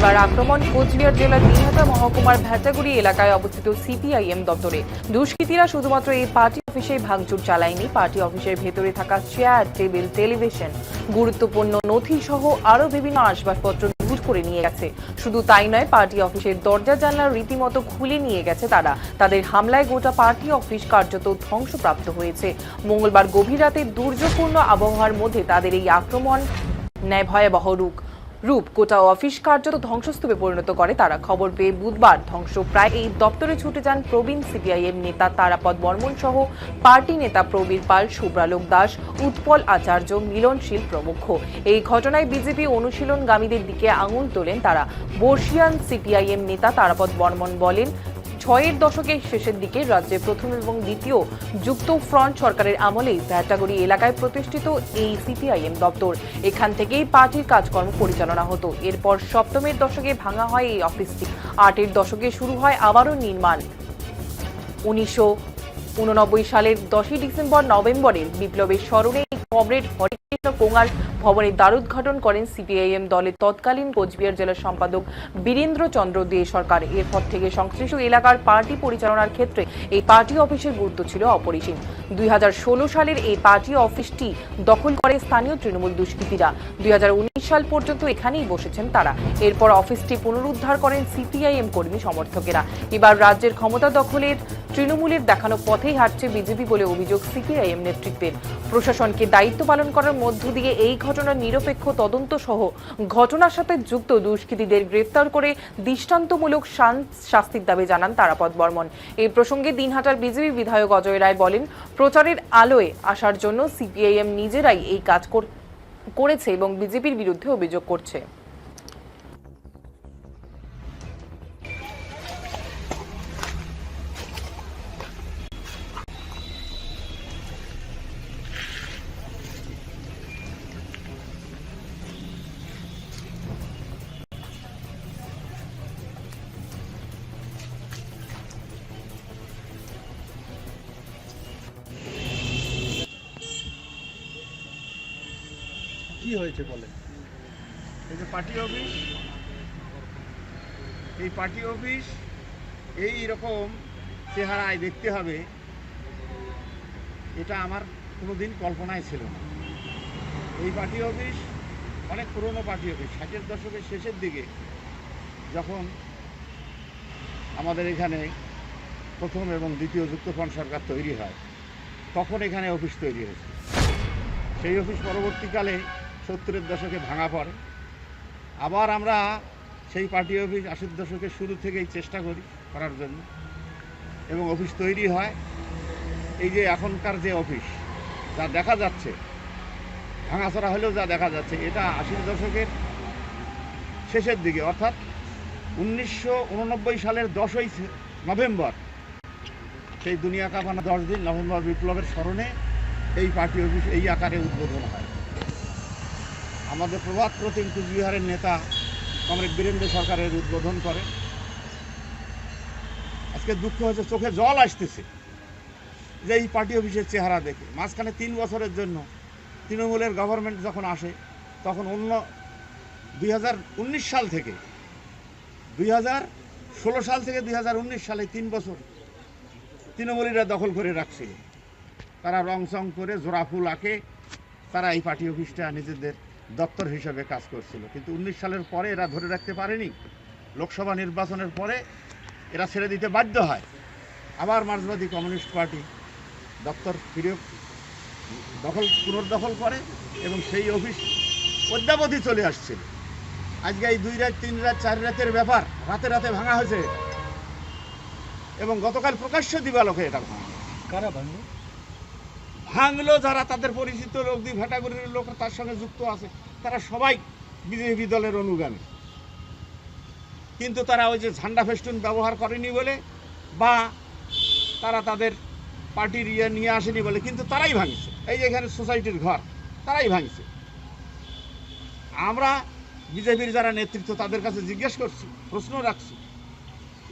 এবার আক্রমণ কোচবিহার জেলার দিনহাটা মহকুমার ভ্যাটাগুড়ি এলাকায় অবস্থিত সিপিআইএম দপ্তরে। দুষ্কৃতীরা শুধুমাত্র এই পার্টি অফিসে ভাঙচুর চালায়নি, পার্টি অফিসের ভেতরে থাকা চেয়ার, টেবিল, টেলিভিশন, গুরুত্বপূর্ণ নথি সহ আরো বিভিন্ন আসবাবপত্র লুট করে নিয়ে গেছে। শুধু তাই নয়, পার্টি অফিসের দরজা জানলা রীতিমতো খুলে নিয়ে গেছে তারা। তাদের হামলায় গোটা পার্টি অফিস কার্যত ধ্বংসপ্রাপ্ত হয়েছে। মঙ্গলবার গভীর রাতে দুর্যোগপূর্ণ আবহাওয়ার মধ্যে তাদের এই আক্রমণ নেয় ভয়াবহ রূপ। গোটা অফিস কার্যত ধ্বংসস্তূপে পরিণত করে তারা। খবর পেয়ে বুধবার ধ্বংসপ্রায় এই দপ্তরে ছুটে যান প্রবীণ সিপিআইএম নেতা তারাপদ বর্মন সহ পার্টি নেতা প্রবীর পাল, শুভ্রালোক দাস, উৎপল আচার্য, মিলনশীল প্রমুখ। এই ঘটনায় বিজেপি অনুশীলনগামীদের দিকে আঙুল তোলেন তারা। বর্ষিয়ান সিপিআইএম নেতা তারাপদ বর্মন বলেন, ৬এর দশকের শেষের দিকে রাজ্যে প্রথম এবং দ্বিতীয় যুক্ত ফ্রন্ট সরকারের আমলেই ভ্যাটাগুড়ি এলাকায় প্রতিষ্ঠিত এই সিপিআইএম দপ্তর। এখান থেকেই পার্টির কাজকর্ম পরিচালনা হতো। এরপর সপ্তমের দশকে ভাঙা হয় এই অফিসটি। ৮এর দশকে শুরু হয় আবারও নির্মাণ। ১৯৮৯ সালের ১০ই ডিসেম্বর নভেম্বরের বিপ্লবের স্মরণে কমরেড হরিকৃষ্ণ কোঙার ভবনের দ্বারোদ্ঘাটন করেন সিপিআইএম দলের তৎকালীন কোচবিহার জেলা সম্পাদক বীরেন্দ্র চন্দ্র দে সরকার। এরপর থেকে সংশ্লিষ্ট এলাকার পার্টি পরিচালনার ক্ষেত্রে এই পার্টি অফিসের গুরুত্ব ছিল অপরিসীম। ২০১৬ সালের এই পার্টি অফিসটি দখল করে স্থানীয় তৃণমূল দুষ্কৃতীরা। ২০১৯ সাল পর্যন্ত এখানেই বসেছেন তারা। এরপর অফিসটি পুনরুদ্ধার করেন সিপিআইএম কর্মী সমর্থকেরা। এবার রাজ্যের ক্ষমতা দখলের তৃণমূলের দেখানো পথেই হাঁটছে বিজেপি বলে অভিযোগ সিপিআইএম নেতৃত্বের। প্রশাসনকে দায়িত্ব পালন করার মধ্য দিয়ে এই ঘটনার নিরপেক্ষ তদন্ত সহ ঘটনার সাথে যুক্ত দুষ্কৃতীদের গ্রেফতার করে দৃষ্টান্তমূলক শাস্তির দাবি জানান তারাপদ বর্মন। এই প্রসঙ্গে দিনহাটার বিজেপি বিধায়ক অজয় রায় বলেন, প্রচারের আলোয় আসার জন্য সিপিআইএম নিজেরাই এই কাজ করেছে এবং বিজেপির বিরুদ্ধে অভিযোগ করছে। কি হয়েছে বলে? এই যে পার্টি অফিস, এই পার্টি অফিস এই রকম চেহারায় দেখতে হবে, এটা আমার কোনোদিন কল্পনায় ছিল না। এই পার্টি অফিস অনেক পুরনো পার্টি অফিস। ৬০-এর দশকের শেষের দিকে যখন আমাদের এখানে প্রথম এবং দ্বিতীয় যুক্তফ্রন্ট সরকার তৈরি হয়, তখন এখানে অফিস তৈরি হয়েছে। সেই অফিস পরবর্তীকালে ৭০-এর দশকে ভাঙা পড়ে। আবার আমরা সেই পার্টি অফিস ৮০-এর দশকের শুরু থেকেই চেষ্টা করার জন্য, এবং অফিস তৈরি হয়। এই যে এখনকার যে অফিস যা দেখা যাচ্ছে, ভাঙাচোরা হলেও যা দেখা যাচ্ছে, এটা ৮০-এর দশকের শেষের দিকে, অর্থাৎ ১৯৮৯ সালের ১০ই নভেম্বর, সেই দুনিয়া কাঁপানো ১০ দিন নভেম্বর বিপ্লবের স্মরণে এই পার্টি অফিস এই আকারে উদ্বোধন হয়। আমাদের প্রভাত প্রতিম কুচবিহারের নেতা কমরেড বীরেন্দ্র সরকারের উদ্বোধন করে। আজকে দুঃখ হচ্ছে, চোখে জল আসতেছে যে এই পার্টি অফিসের চেহারা দেখে। মাঝখানে ৩ বছরের জন্য তৃণমূলের গভর্নমেন্ট যখন আসে, তখন ২০১৯ সাল থেকে ২০১৬ সাল থেকে ২০১৯ সালে ৩ বছর তৃণমূলীরা দখল করে রাখছিল। তারা রংচং করে জোড়াফুল আঁকে তারা এই পার্টি অফিসটা নিজেদের দপ্তর হিসাবে কাজ করছিল। কিন্তু ১৯ সালের পরে এরা ধরে রাখতে পারেনি। লোকসভা নির্বাচনের পরে এরা ছেড়ে দিতে বাধ্য হয়। আবার মার্ক্সবাদী কমিউনিস্ট পার্টি দপ্তর ফিরে পুনর্দখল করে এবং সেই অফিস অদ্যাবধি চলে আসছিল। আজকে এই ২ রাত, ৩ রাত, ৪ রাতের ব্যাপার, রাতে রাতে ভাঙা হয়েছে এবং গতকাল প্রকাশ্য দিবালোকে এটা ভাঙা। কারা ভাঙলো? ভাঙলো যারা তাদের পরিচিত লোক, দুই ভ্যাটাগুড়ির লোক তার সঙ্গে যুক্ত আছে, তারা সবাই বিজেপি দলের অনুগামী। কিন্তু তারা ওই যে ঝান্ডা ফেস্টুন ব্যবহার করেনি বলে, বা তারা তাদের পার্টির ইয়ে নিয়ে আসেনি বলে, কিন্তু তারাই ভাঙছে। এই যে এখানে সোসাইটির ঘর, তারাই ভাঙছে। আমরা বিজেপির যারা নেতৃত্ব তাদের কাছে জিজ্ঞেস করছি, প্রশ্ন রাখছি।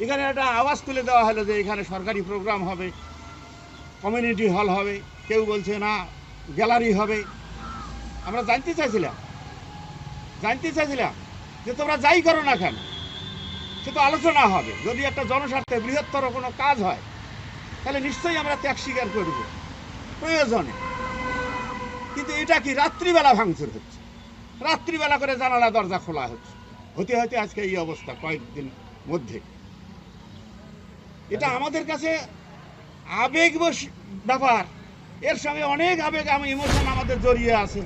এখানে একটা আওয়াজ তুলে দেওয়া হলো যে এখানে সরকারি প্রোগ্রাম হবে, কমিউনিটি হল হবে, কেউ বলছে না গ্যালারি হবে। আমরা জানতে চাইছিলাম যে তোমরা যাই করো না কেন, সে তো আলোচনা হবে। যদি একটা জনস্বার্থে বৃহত্তর কোনো কাজ হয় তাহলে নিশ্চয়ই আমরা ত্যাগ স্বীকার করব প্রয়োজনে। কিন্তু এটা কি রাত্রিবেলা ভাঙচুর হচ্ছে, রাত্রিবেলা করে জানালা দরজা খোলা হচ্ছে, হতে হতে আজকে এই অবস্থা কয়েকদিন মধ্যে। এটা আমাদের কাছে আবেগ ব্যাপার, এর সঙ্গে অনেক আবেগ ইমোশন আমাদের জড়িয়ে আছে।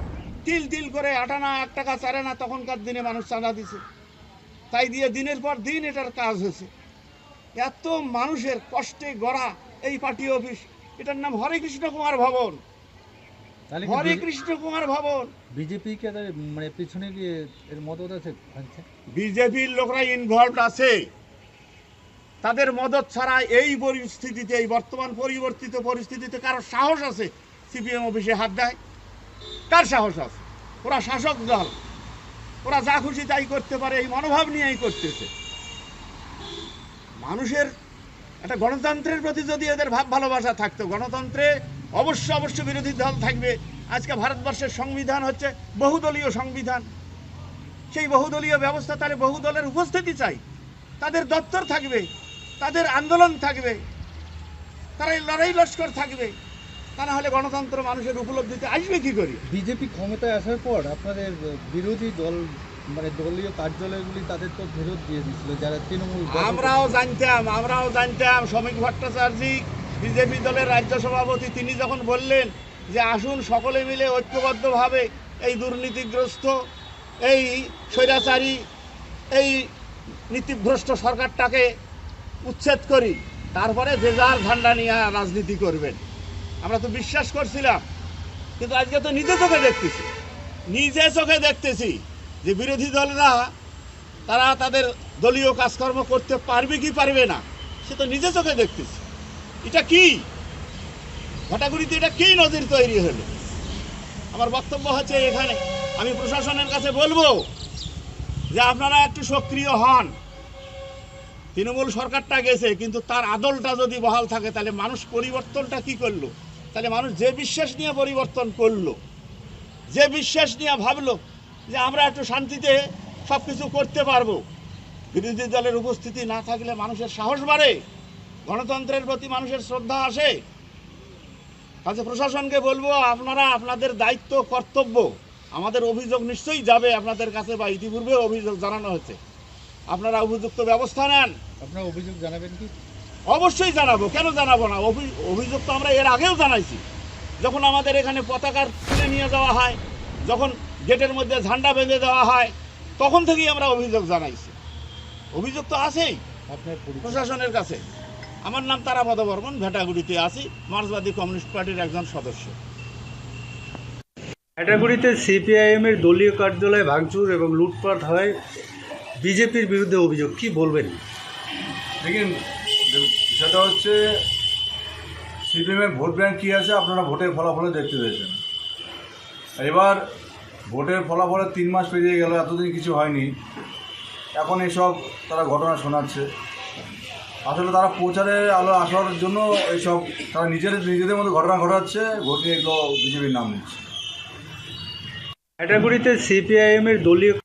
তিল তিল করে 8 আনা 1 টাকা 4 আনা তখনকার দিনে মানুষ চাঁদা দিছে, তাই দিয়ে দিনের পর দিন এটার কাজ হয়েছে। এত মানুষের কষ্টে গড়া এই পার্টি অফিস, এটার নাম হরে কৃষ্ণ কুমার ভবন। হরে কৃষ্ণ কুমার ভবন। বিজেপি কে মানে পিছনে গিয়ে এর মদত আছে? বিজেপির লোকরা ইনভলভড আছে, তাদের মদত ছাড়া এই পরিস্থিতিতে, এই বর্তমান পরিবর্তিত পরিস্থিতিতে কারো সাহস আছে সিপিএম অফিসে হাত দেয়? কার সাহস আছে? ওরা শাসক দল, ওরা যা খুশি তাই করতে পারে, এই মনোভাব নিয়েই করতেছে। মানুষের একটা গণতন্ত্রের প্রতি যদি এদের ভাব ভালোবাসা থাকতো, গণতন্ত্রে অবশ্য বিরোধী দল থাকবে। আজকে ভারতবর্ষের সংবিধান হচ্ছে বহুদলীয় সংবিধান, সেই বহুদলীয় ব্যবস্থা, তাহলে বহুদলের উপস্থিতি চাই, তাদের দপ্তর থাকবে, তাদের আন্দোলন থাকবে, তারা লড়াই লস্কর থাকবে, তা না হলে গণতন্ত্র মানুষের উপলব্ধিতে আসবে কি করে? বিজেপি ক্ষমতায় আসার পর আপনাদের বিরোধী দল মানে দলীয় কার্যালয়গুলি তাদের তো ফেরত দিয়ে দিয়েছিল যারা তৃণমূল। আমরাও জানতাম শ্রমিক ভট্টাচার্য বিজেপি দলের রাজ্য সভাপতি, তিনি যখন বললেন যে আসুন সকলে মিলে ঐক্যবদ্ধভাবে এই দুর্নীতিগ্রস্ত, এই স্বৈরাচারী, এই নীতিভ্রষ্ট সরকারটাকে উচ্ছেদ করি, তারপরে যে যার ঝান্ডা নিয়ে রাজনীতি করবেন, আমরা তো বিশ্বাস করছিলাম। কিন্তু আজকে তো নিজে চোখে দেখতেছি যে বিরোধী দলরা তারা তাদের দলীয় কাজকর্ম করতে পারবে কি পারবে না, সে তো নিজে চোখে দেখতেছি। এটা কি ঘটাগুড়িতে, এটা কি নজির তৈরি হলো? আমার বক্তব্য হচ্ছে এখানে আমি প্রশাসনের কাছে বলবো যে আপনারা একটু সক্রিয় হন। তৃণমূল সরকারটা গেছে, কিন্তু তার আদলটা যদি বহাল থাকে তাহলে মানুষ পরিবর্তনটা কি করলো? তাহলে মানুষ যে বিশ্বাস নিয়ে পরিবর্তন করলো, যে বিশ্বাস নিয়ে ভাবলো যে আমরা একটু শান্তিতে সব কিছু করতে পারবো, বিরোধী দলের উপস্থিতি না থাকলে মানুষের সাহস বাড়ে, গণতন্ত্রের প্রতি মানুষের শ্রদ্ধা আসে। কাজে প্রশাসনকে বলবো, আপনারা আপনাদের দায়িত্ব কর্তব্য, আমাদের অভিযোগ নিশ্চয়ই যাবে আপনাদের কাছে, বা ইতিপূর্বে অভিযোগ জানানো হয়েছে, আপনারা উপযুক্ত ব্যবস্থা নেন। আপনারা অভিযোগ জানাবেন কি? অবশ্যই জানাবো, কেন জানাবো না? অভিযোগ তো আমরা এর আগেও জানাইছি, যখন আমাদের এখানে পতাকা তুলে নিয়ে যাওয়া হয়, যখন গেটের মধ্যে ঝান্ডা বেঁধে দেওয়া হয়, তখন থেকেই আমরা অভিযোগ জানাইছি। অভিযোগ তো আছেই প্রশাসনের কাছে। আমার নাম তারাপদ বর্মন, ভেটাগুড়িতে আছি, মার্ক্সবাদী কমিউনিস্ট পার্টির একজন সদস্য। ভেটাগুড়িতে সিপিআইএমের দলীয় কার্যালয়ে ভাঙচুর এবং লুটপাট হয়, বিজেপির বিরুদ্ধে অভিযোগ, কি বলবেন? দেখুন, সেটা হচ্ছে সিপিএমের ভোট ব্যাংক কী আছে আপনারা ভোটের ফলাফলে দেখতে পেয়েছেন। এবার ভোটের ফলাফলে 3 মাস পেরিয়ে গেল, এতদিন কিছু হয়নি, এখন এসব তারা ঘটনা শোনাচ্ছে। আসলে তারা প্রচারে আলো আসার জন্য এইসব তারা নিজেদের মধ্যে ঘটনা ঘটাচ্ছে, ঘটিয়ে এগুলো বিজেপির নাম নিচ্ছে। ভেটাগুড়িতে সিপিআইএমের দলীয়